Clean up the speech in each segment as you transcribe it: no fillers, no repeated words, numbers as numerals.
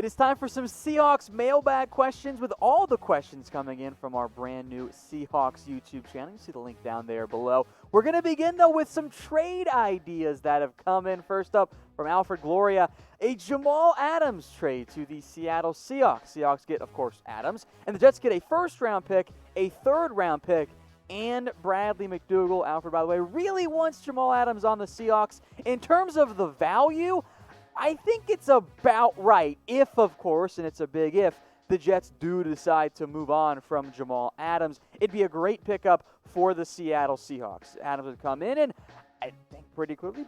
It is time for some Seahawks mailbag questions, with all the questions coming in from our brand new Seahawks YouTube channel. You see the link down there below. We're going to begin, though, with some trade ideas that have come in. First up from ALFRED Gloria, a Jamal Adams trade to the Seattle Seahawks. Seahawks get, of course, Adams, and the Jets get a first-round pick, a third-round pick, and Bradley McDougall. ALFRED, by the way, really wants Jamal Adams on the Seahawks. In terms of the value, I think it's about right if, of course, and it's a big if, the Jets do decide to move on from Jamal Adams. It'd be a great pickup for the Seattle Seahawks. Adams would come in and, I think pretty quickly,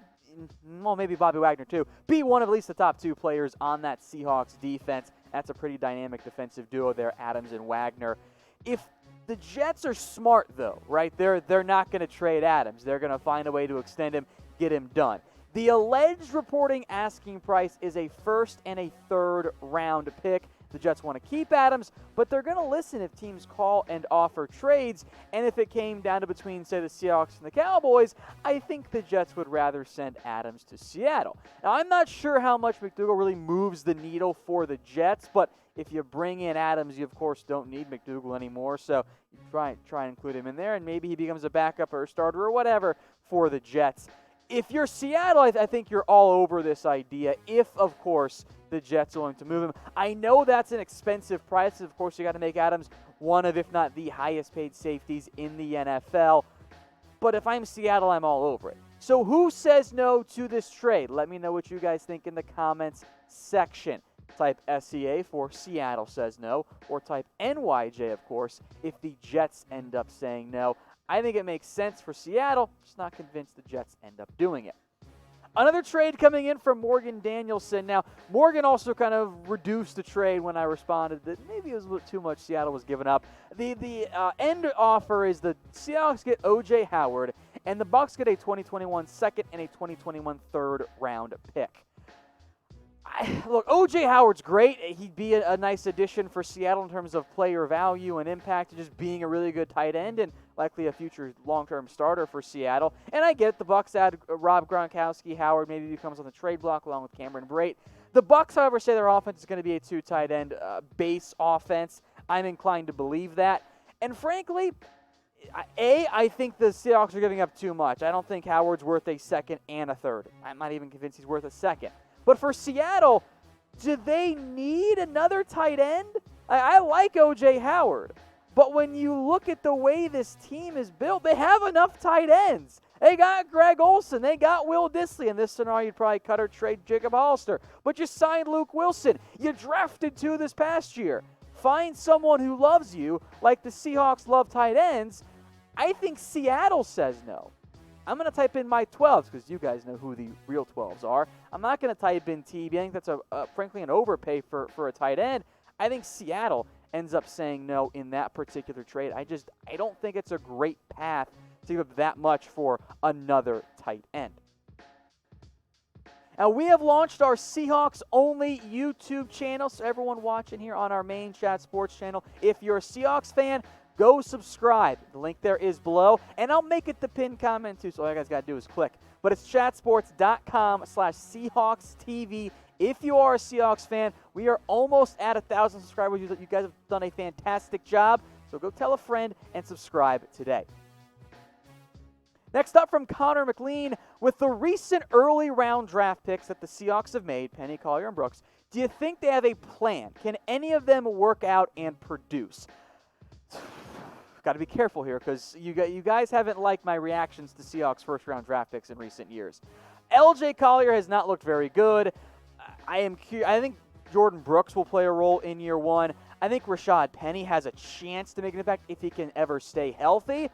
well, maybe Bobby Wagner too, be one of at least the top two players on that Seahawks defense. That's a pretty dynamic defensive duo there, Adams and Wagner. If the Jets are smart, though, right, they're not going to trade Adams. They're going to find a way to extend him, get him done. The alleged reporting asking price is a first and a third round pick. The Jets want to keep Adams, but they're going to listen if teams call and offer trades. And if it came down to between, say, the Seahawks and the Cowboys, I think the Jets would rather send Adams to Seattle. Now, I'm not sure how much McDougall really moves the needle for the Jets, but if you bring in Adams, you, of course, don't need McDougall anymore. So you try and include him in there, and maybe he becomes a backup or a starter or whatever for the Jets. If you're Seattle, I think you're all over this idea if, of course, the Jets are willing to move him. I know that's an expensive price. Of course, you got to make Adams one of, if not the highest paid safeties in the NFL. But if I'm Seattle, I'm all over it. So who says no to this trade? Let me know what you guys think in the comments section. Type SEA for Seattle says no, or type NYJ, of course, if the Jets end up saying no. I think it makes sense for Seattle, just not convinced the Jets end up doing it. Another trade coming in from Morgan Danielson. Now, Morgan also kind of reduced the trade when I responded that maybe it was a little too much Seattle was giving up. The end offer is the Seahawks get O.J. Howard, and the Bucs get a 2021 second and a 2021 third round pick. Look, O.J. Howard's great. He'd be a nice addition for Seattle in terms of player value and impact, and just being a really good tight end and likely a future long-term starter for Seattle. And I get it. The Bucs add Rob Gronkowski. Howard maybe becomes on the trade block along with Cameron Brate. The Bucs, however, say their offense is going to be a two tight end base offense. I'm inclined to believe that. And frankly, I think the Seahawks are giving up too much. I don't think Howard's worth a second and a third. I'm not even convinced he's worth a second. But for Seattle, do they need another tight end? I like O.J. Howard, but when you look at the way this team is built, they have enough tight ends. They got Greg Olsen. They got Will Dissly. In this scenario, you'd probably cut or trade Jacob Hollister. But you signed Luke Wilson. You drafted two this past year. Find someone who loves you, like the Seahawks love tight ends. I think Seattle says no. I'm going to type in my 12s because you guys know who the real 12s are. I'm not going to type in TB. I think that's, frankly, an overpay for a tight end. I think Seattle ends up saying no in that particular trade. I don't think it's a great path to give up that much for another tight end. Now, we have launched our Seahawks-only YouTube channel, so everyone watching here on our main Chat Sports channel, if you're a Seahawks fan, go subscribe. The link there is below, and I'll make it the pinned comment too, so all you guys got to do is click. But it's chatsports.com/SeahawksTV. If you are a Seahawks fan, we are almost at 1,000 subscribers. You guys have done a fantastic job, so go tell a friend and subscribe today. Next up from Connor McLean, with the recent early round draft picks that the Seahawks have made, Penny, Collier, and Brooks, do you think they have a plan? Can any of them work out and produce? Got to be careful here because you guys haven't liked my reactions to Seahawks first-round draft picks in recent years. L.J. Collier has not looked very good. I think Jordan Brooks will play a role in year one. I think Rashaad Penny has a chance to make an impact if he can ever stay healthy.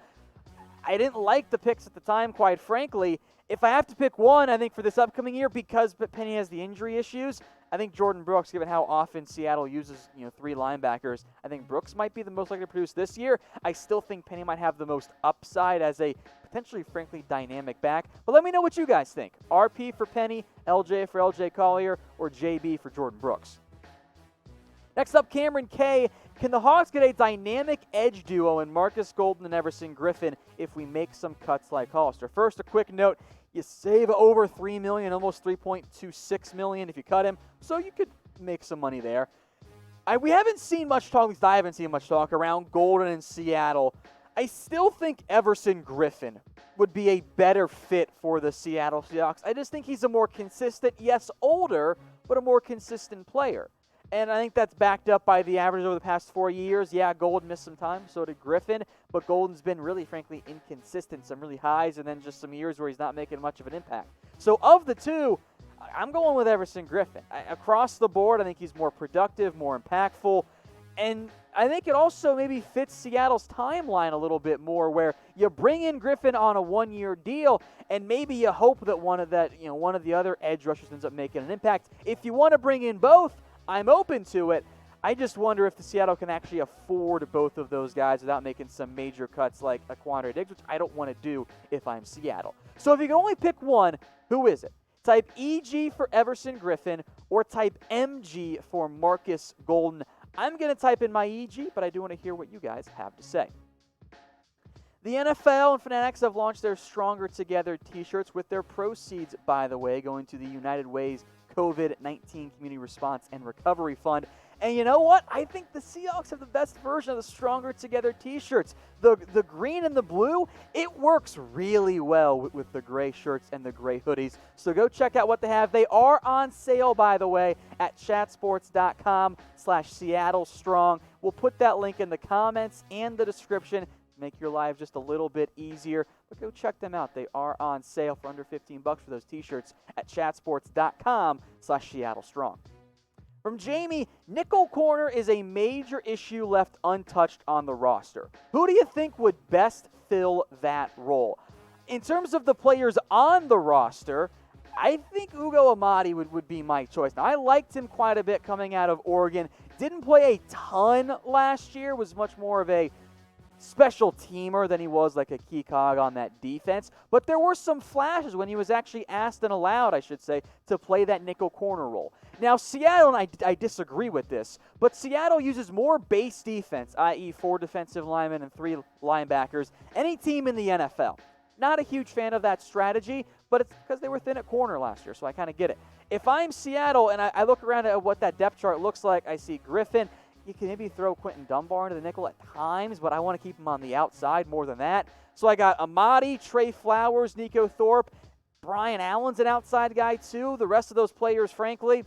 I didn't like the picks at the time, quite frankly. If I have to pick one, I think for this upcoming year, because Penny has the injury issues, I think Jordan Brooks, given how often Seattle uses three linebackers, I think Brooks might be the most likely to produce this year. I still think Penny might have the most upside as a potentially, frankly, dynamic back. But let me know what you guys think. RP for Penny, LJ for LJ Collier, or JB for Jordan Brooks. Next up, Cameron K. Can the Hawks get a dynamic edge duo in Markus Golden and Everson Griffen if we make some cuts like Hollister? First, a quick note. You save over $3 million, almost $3.26 million if you cut him. So you could make some money there. We haven't seen much talk, at least I haven't seen much talk around Golden in Seattle. I still think Everson Griffen would be a better fit for the Seattle Seahawks. I just think he's a more consistent, yes, older, but a more consistent player. And I think that's backed up by the average over the past 4 years. Yeah, Golden missed some time, so did Griffen, but Golden's been really, frankly, inconsistent. Some really highs and then just some years where he's not making much of an impact. So of the two, I'm going with Everson Griffen. Across the board, I think he's more productive, more impactful, and I think it also maybe fits Seattle's timeline a little bit more, where you bring in Griffen on a 1-year deal, and maybe you hope that one of the other edge rushers ends up making an impact. If you want to bring in both, I'm open to it. I just wonder if the Seattle can actually afford both of those guys without making some major cuts like a Quandre Diggs, which I don't want to do if I'm Seattle. So if you can only pick one, who is it? Type EG for Everson Griffen or type MG for Markus Golden. I'm going to type in my EG, but I do want to hear what you guys have to say. The NFL and Fanatics have launched their Stronger Together t-shirts with their proceeds, by the way, going to the United Way's COVID-19 Community Response and Recovery Fund. And you know what? I think the Seahawks have the best version of the Stronger Together t-shirts. The green and the blue, it works really well with the gray shirts and the gray hoodies. So go check out what they have. They are on sale, by the way, at chatsports.com/Seattle Strong. We'll put that link in the comments and the description. Make your life just a little bit easier, but go check them out. They are on sale for under $15 for those t-shirts at chatsports.com/Seattle Strong. From Jamie, nickel corner is a major issue left untouched on the roster. Who do you think would best fill that role? In terms of the players on the roster, I think Ugo Amadi would be my choice. Now, I liked him quite a bit coming out of Oregon. Didn't play a ton last year, was much more of a special teamer than he was like a key cog on that defense. But there were some flashes when he was actually asked and allowed, I should say, to play that nickel corner role. Now, Seattle, and I disagree with this, but Seattle uses more base defense, i.e. 4 defensive linemen and 3 linebackers, any team in the NFL. Not a huge fan of that strategy, but it's because they were thin at corner last year, so I kind of get it. If I'm Seattle and I look around at what that depth chart looks like, I see Griffen. You can maybe throw Quentin Dunbar into the nickel at times, but I want to keep him on the outside more than that. So I got Amadi, Trey Flowers, Nico Thorpe. Brian Allen's an outside guy too. The rest of those players, frankly,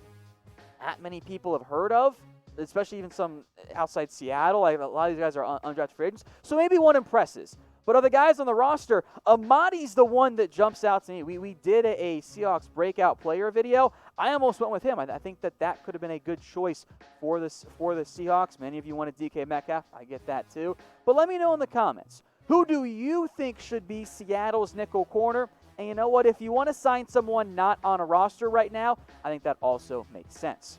not many people have heard of, especially even some outside Seattle. A lot of these guys are undrafted free agents. So maybe one impresses. But of the guys on the roster, Amadi's the one that jumps out to me. We did a Seahawks breakout player video. I almost went with him. I think that could have been a good choice for the Seahawks. Many of you wanted DK Metcalf. I get that too. But let me know in the comments, who do you think should be Seattle's nickel corner? And you know what? If you want to sign someone not on a roster right now, I think that also makes sense.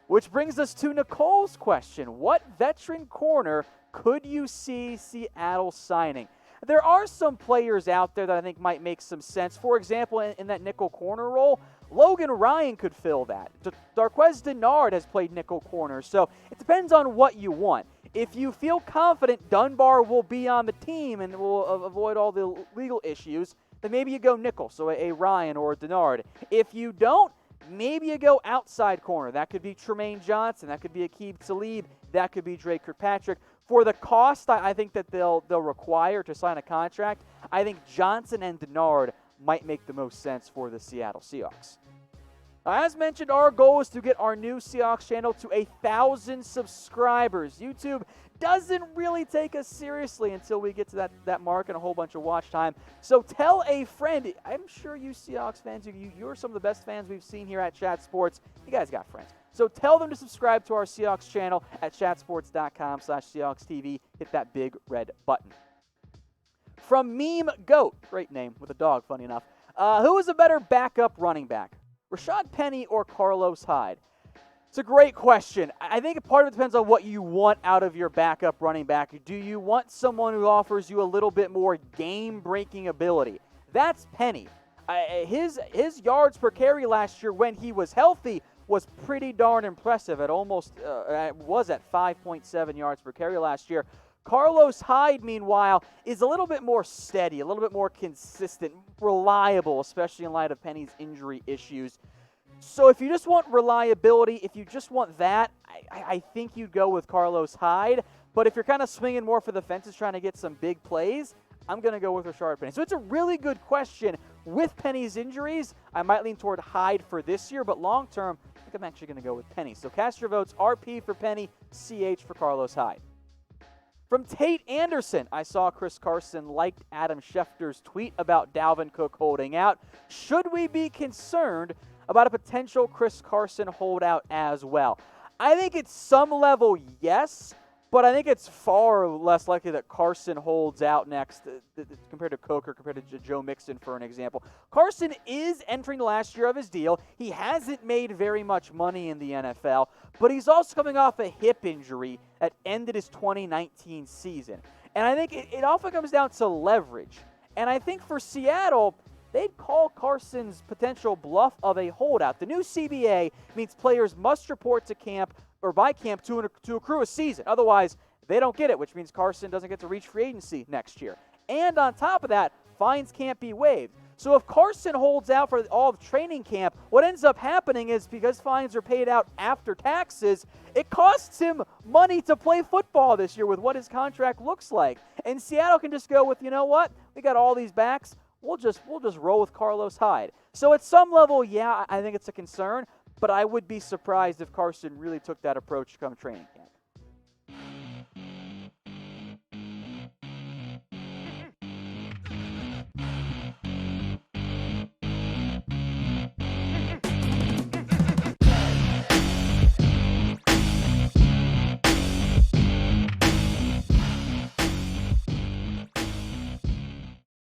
Which brings us to Nicole's question. What veteran corner could you see Seattle signing? There are some players out there that I think might make some sense. For example, in that nickel corner role, Logan Ryan could fill that. Darqueze Dennard has played nickel corner, so it depends on what you want. If you feel confident Dunbar will be on the team and will avoid all the legal issues, then maybe you go nickel, so a Ryan or a Dennard. If you don't, maybe you go outside corner. That could be Tremaine Johnson. That could be Aqib Talib. That could be Drake Kirkpatrick. For the cost I think that they'll require to sign a contract, I think Johnson and Dennard might make the most sense for the Seattle Seahawks. As mentioned, our goal is to get our new Seahawks channel to 1,000 subscribers. YouTube doesn't really take us seriously until we get to that mark and a whole bunch of watch time. So tell a friend. I'm sure you Seahawks fans, you're some of the best fans we've seen here at Chat Sports. You guys got friends. So tell them to subscribe to our Seahawks channel at chatsports.com/Seahawks TV. Hit that big red button. From Meme Goat, great name with a dog, funny enough. Who is a better backup running back? Rashaad Penny or Carlos Hyde? It's a great question. I think part of it depends on what you want out of your backup running back. Do you want someone who offers you a little bit more game-breaking ability? That's Penny. His yards per carry last year when he was healthy was pretty darn impressive. It was at 5.7 yards per carry last year. Carlos Hyde, meanwhile, is a little bit more steady, a little bit more consistent, reliable, especially in light of Penny's injury issues. So if you just want reliability, if you just want that, I think you'd go with Carlos Hyde. But if you're kind of swinging more for the fences, trying to get some big plays, I'm going to go with Rashaad Penny. So it's a really good question. With Penny's injuries, I might lean toward Hyde for this year, but long term, I think I'm actually going to go with Penny. So cast your votes, RP for Penny, CH for Carlos Hyde. From Tate Anderson, I saw Chris Carson liked Adam Schefter's tweet about Dalvin Cook holding out. Should we be concerned about a potential Chris Carson holdout as well? I think at some level, yes, but I think it's far less likely that Carson holds out next compared to Cook or compared to Joe Mixon, for an example. Carson is entering the last year of his deal. He hasn't made very much money in the NFL, but he's also coming off a hip injury that ended his 2019 season. And I think it often comes down to leverage. And I think for Seattle, they'd call Carson's potential bluff of a holdout. The new CBA means players must report to camp or by camp to accrue a season. Otherwise, they don't get it, which means Carson doesn't get to reach free agency next year. And on top of that, fines can't be waived. So if Carson holds out for all of training camp, what ends up happening is because fines are paid out after taxes, it costs him money to play football this year with what his contract looks like. And Seattle can just go with, you know what? We got all these backs. We'll just roll with Carlos Hyde. So at some level, yeah, I think it's a concern, but I would be surprised if Carson really took that approach come training camp.